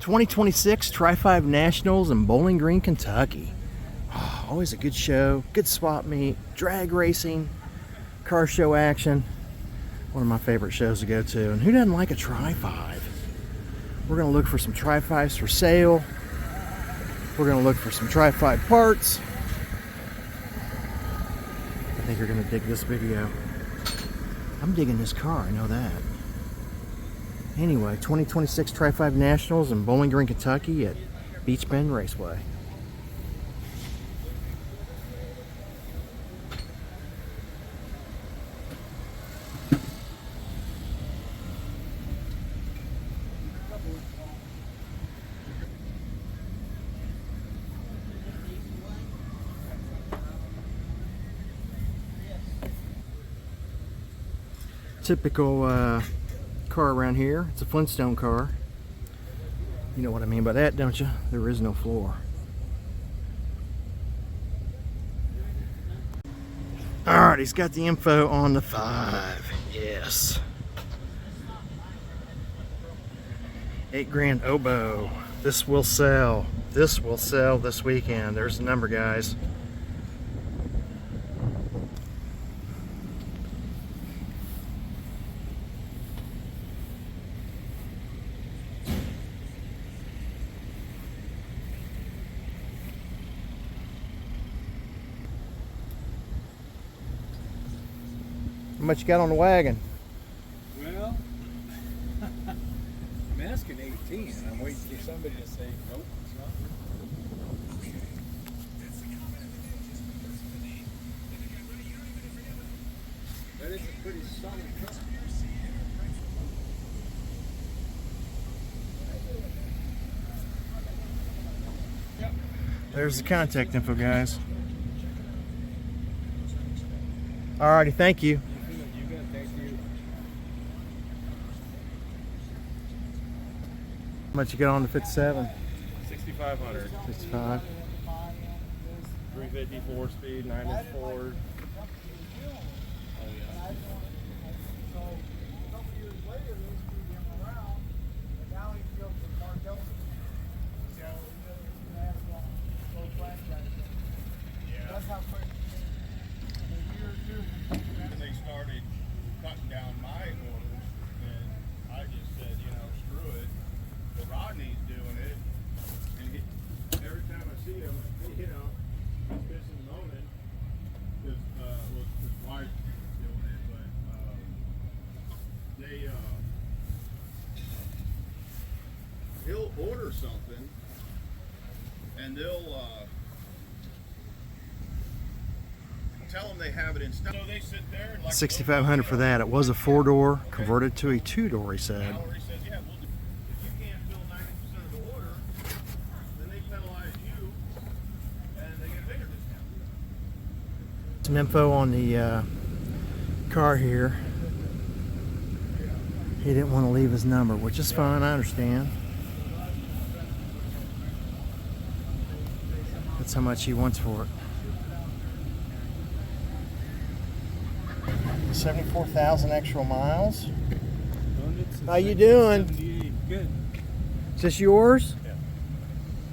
2026 Tri-5 Nationals in Bowling Green, Kentucky. Oh, always a good show, good swap meet, drag racing, car show action. One of my favorite shows to go to. And who doesn't like a Tri-5? We're going to look for some Tri-5s for sale. We're going to look for some Tri-5 parts. I think you're going to dig this video. I'm digging this car, I know that. Anyway, 2026 Tri-5 Nationals in Bowling Green, Kentucky at Beech Raceway. Typical car around here. It's a Flintstone car. You know what I mean by that, don't you? There is no floor. Alright, he's got the info on the 5. Yes. 8 grand oboe. This will sell. This will sell this weekend. There's the number, guys. How much you got on the wagon? Well, I'm asking 18, and I'm waiting for somebody to say, nope, it's not. That is a pretty solid truck. Yep. There's the contact info, guys. Alrighty, thank you. How much you got on the 57? 6,500. 65. 350 4-speed, 9-inch Ford. When they started cutting down my orders, and I just said, you know, screw it. But Rodney's doing it, and every time I see him, you know, he's missing the moment because his wife's doing it. But he'll order something, and they'll tell them they have it in stock. So they sit there and like 6,500 for that. It was a 4-door, converted to a 2-door, he said. Mallory says, yeah, we'll do. If you can't fill 90% of the order, then they penalize you, and they get a bigger discount. Some info on the car here. He didn't want to leave his number, which is fine, I understand. That's how much he wants for it. 74,000 extra miles. How you doing? 78. Good. Is this yours? Yeah.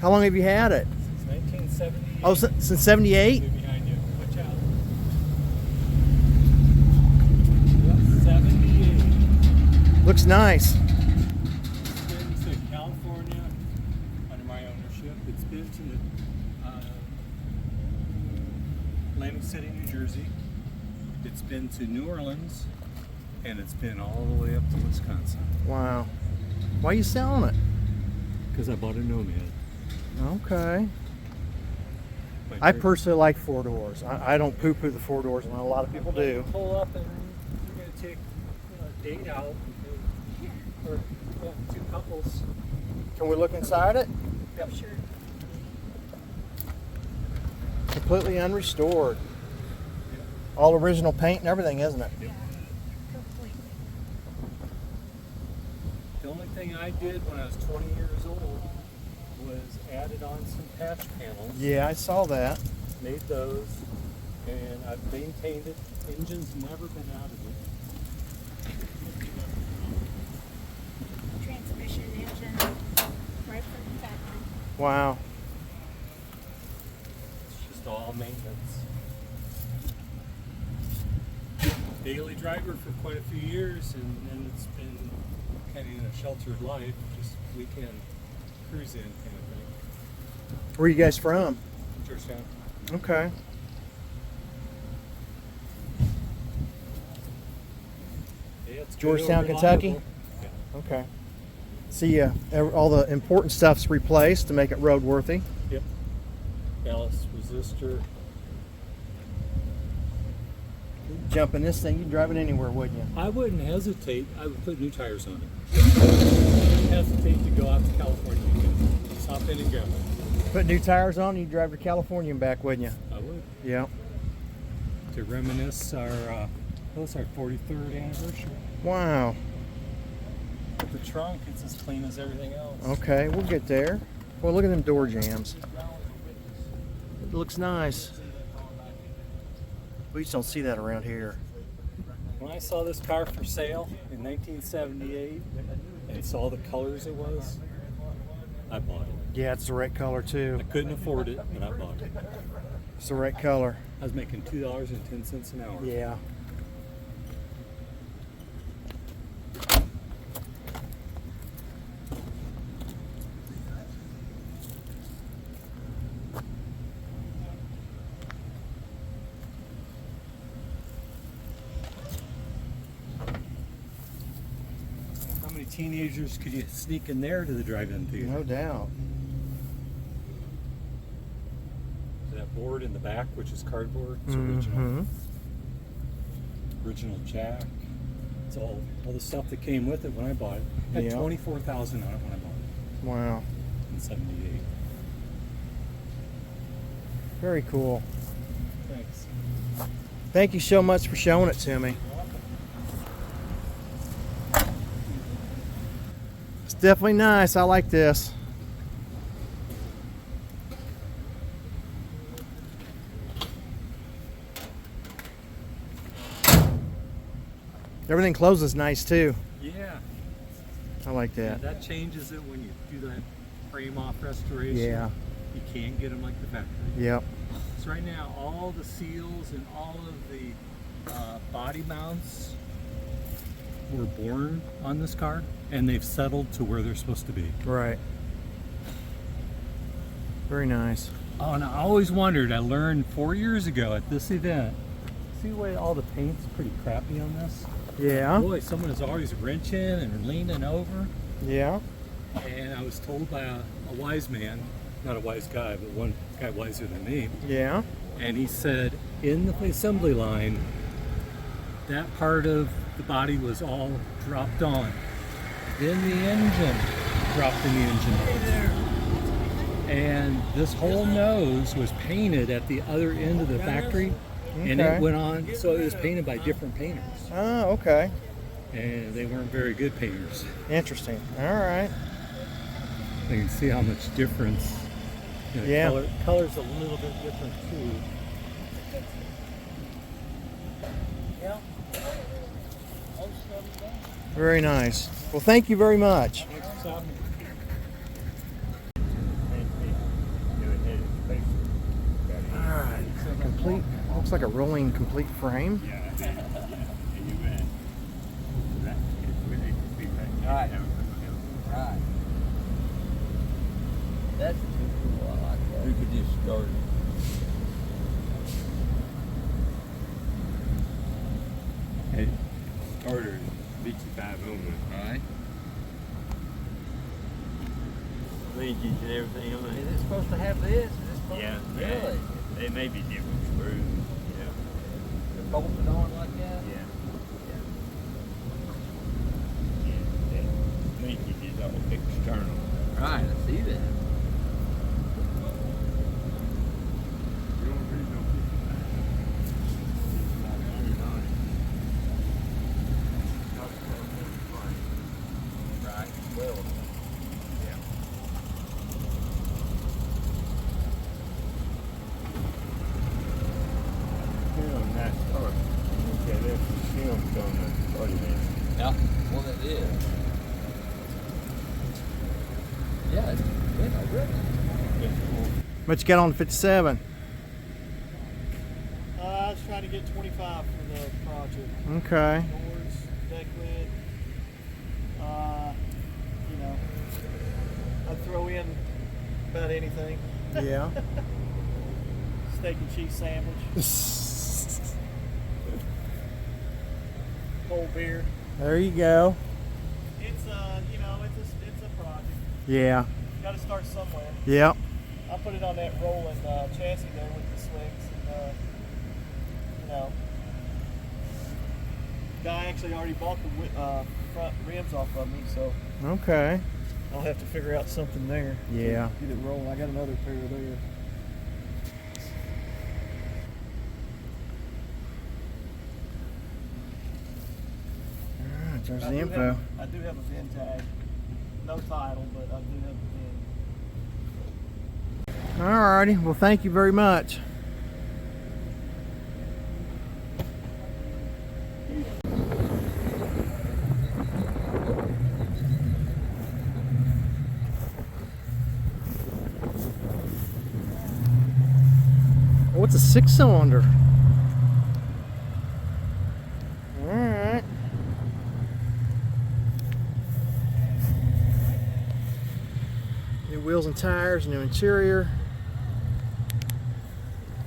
How long have you had it? Since 1978. Oh, since 78? Behind you. Watch out. Yep, 78. Looks nice. It's been to California under my ownership. It's been to Atlantic City, New Jersey. It's been to New Orleans, and it's been all the way up to Wisconsin. Wow. Why are you selling it? Because I bought a Nomad. Okay. I personally like 4-doors. I don't poo-poo the 4-doors, and a lot of people do. Pull up and you're going to take a date out, or 2 couples. Can we look inside it? Yep, sure. Completely unrestored. All original paint and everything, isn't it? The only thing I did when I was 20 years old was added on some patch panels. Yeah, I saw that. Made those, and I've maintained it. Engine's never been out of it. Transmission, engine, Wow. It's just all maintenance. Daily driver for quite a few years, and then it's been kind of in a sheltered life, just weekend cruising kind of thing. Where are you guys from? Georgetown. Okay. Yeah, it's good, Georgetown, reliable. Kentucky? Yeah. Okay. See, all the important stuff's replaced to make it roadworthy. Yep. Ballast resistor. Jump in this thing, you'd drive it anywhere, wouldn't you? I wouldn't hesitate. I would put new tires on it. I wouldn't hesitate to go out to California and just hop in and go. Put new tires on, you'd drive to California and back, wouldn't you? I would. Yeah. To reminisce our, what's our 43rd anniversary. Wow. The trunk, it's as clean as everything else. Okay, we'll get there. Well, look at them door jams. It looks nice. We just don't see that around here. When I saw this car for sale in 1978 and saw the colors it was, I bought it. Yeah, it's the right color too. I couldn't afford it, but I bought it. It's the right color. I was making $2.10 an hour. Yeah. How many teenagers could you sneak in there to the drive-in theater? No doubt. That board in the back, which is cardboard, it's original. Mhm. Original jack. It's all the stuff that came with it when I bought it. Had Yeah. 24,000 on it when I bought it Wow. in 78. Very cool. Thanks. Thank you so much for showing it to me. It's definitely nice. I like this. Everything closes nice too. Yeah. I like Yeah, that. that changes it when you do that frame off restoration. Yeah. You can't get them like the factory. Yep. So right now, all the seals and all of the body mounts were born on this car, and they've settled to where they're supposed to be. Right. Very nice. Oh, and I always wondered, I learned 4 years ago at this event, see the way all the paint's pretty crappy on this? Yeah. Boy, someone is always wrenching and leaning over. Yeah. And I was told by a wise man, not a wise guy, but one guy wiser than me, Yeah. and he said in the assembly line, that part of the body was all dropped on. Then the engine dropped in the engine bay. And this whole nose was painted at the other end of the factory, and Okay. it went on, so it was painted by different painters, Oh, okay. and they weren't very good painters. Interesting. All right. You can see how much difference. You know, Yeah. Color's a little bit different too. Very nice. Well, thank you very much. Thanks for stopping. All right. Complete. Looks like a rolling complete frame. Right. Right. That's too cool. I like that. We could just start it. Hey, order Beech 500. Alright. Linkages and everything on Is it. it supposed to have this? Is it supposed Yeah, to? yeah. Really? They may be different screws. Yeah. They're bolted on like that? Yeah. Yeah. That linkage is all external. Right, I see that. Right, well. Nice car. Okay, there's some films on the body there. Yeah, well it is. Yeah, it's, really. That's cool. What you got on the 57? I was trying to get 25 for the project. Okay. Doors, deck lid. You know, I'd throw in about anything. Yeah. Steak and cheese sandwich. Cold beer. There you go. It's you know, it's a project. Yeah. Got to start somewhere. Yep. I put it on that rolling chassis there with the slicks, and you know, guy actually already bought the front rims off of me, so Okay. I'll have to figure out something there. Yeah. To get it rolling. I got another pair there. Alright, there's I the do info. I do have a VIN tag. No title, but I do have a VIN. Alrighty. Well, thank you very much. Oh, it's a 6-cylinder. Alright. New wheels and tires, new interior.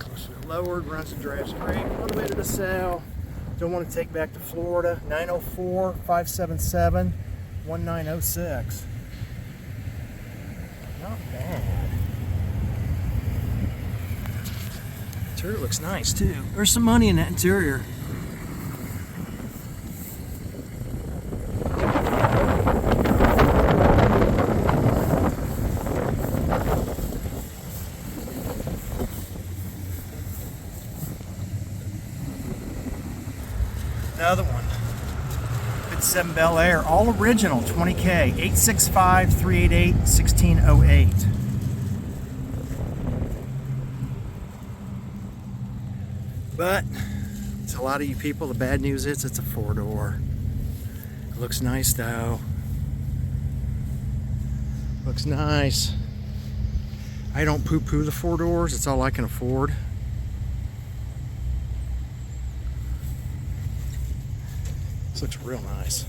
Closer lowered, runs and drives great. Motivated to sell. Don't want to take back to Florida. 904-577-1906. Not bad. Interior looks nice too. There's some money in that interior. Another one. 57 Bel Air, all original, 20K, 865-388-1608. But to a lot of you people, the bad news is it's a 4-door. It looks nice though. Looks nice. I don't poo-poo the 4 doors. It's all I can afford. This looks real nice.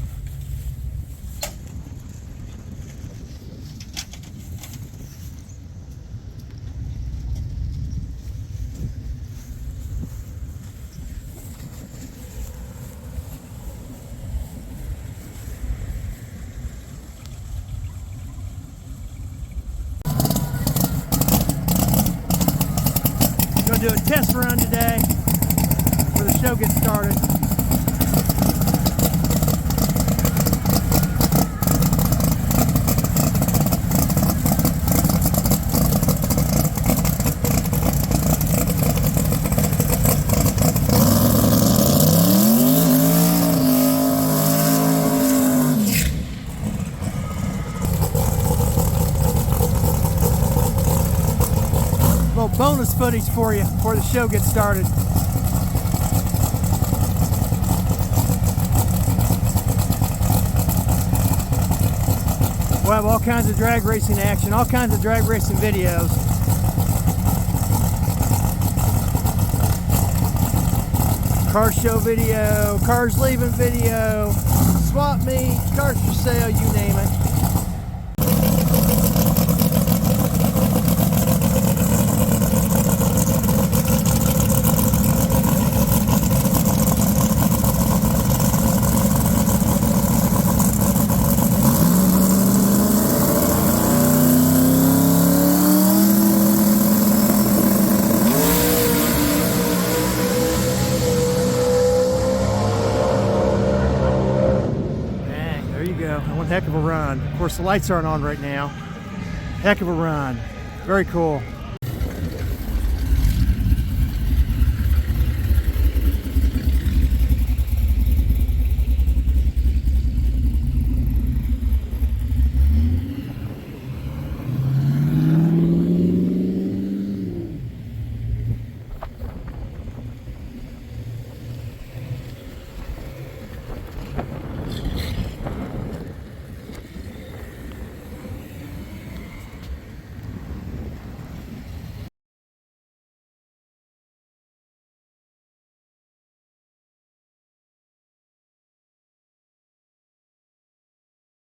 Gonna do a test run today before the show gets started. Little bonus footage for you before the show gets started. We'll have all kinds of drag racing action, all kinds of drag racing videos. Car show video, cars leaving video, swap meet, cars for sale, you name it. One heck of a run. Of course, the lights aren't on right now. Heck of a run. Very cool.